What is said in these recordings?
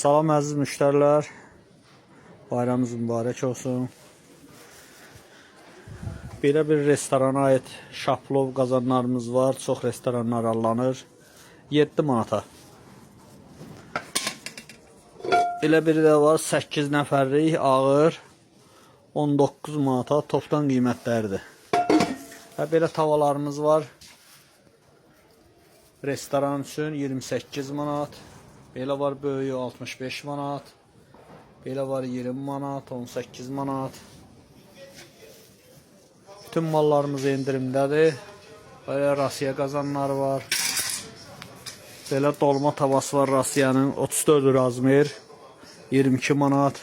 Salam əziz müştərilər. Bayramınız mübarək olsun. Belə bir restorana aid şaplov qazanlarımız var. Çox restoranlar allanır. 7 manata. Belə biri də var. 8 nəfərlik ağır. 19 manata topdan qiymətləridir. Və belə tavalarımız var. Restoran üçün 28 manat. Belə var böyüyü 65 manat. Belə var 20 manat, 18 manat. Bütün mallarımız endirimdədir. Belə Rasiya qazanları var. Belə dolma tavası var Rasiyanın 34 razmer 22 manat.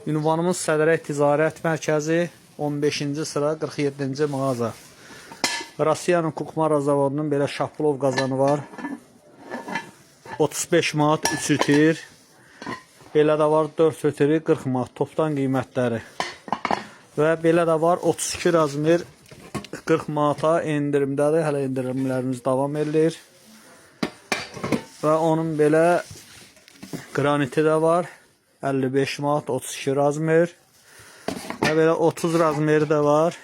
Ünvanımız Sədrək Ticarət Mərkəzi 15-ci sıra 47-ci mağaza. Rasiyanın Kukmara zavodunun belə şaplov qazanı var. 35 manat 3 litir. Belə də var 4 litri 40 manat topdan qiymətləri. Və belə də var 32 razmer 40 manata endirimdədir. Hələ endirimlərimiz davam edir. Və onun belə graniti də var. 55 manat 32 razmer. Və belə 30 razmeri də var.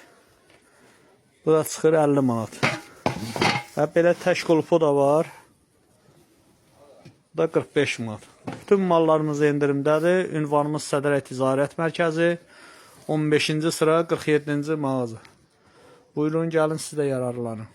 Bu da çıxır 50 manat. Və belə tək qulpu da var. Bu da 45 manat. Bütün mallarımız endirimdədir. Ünvanımız Sədrək Ticarət Mərkəzi 15-ci sıra 47-ci mağaza. Buyurun gəlin siz də yararlanın.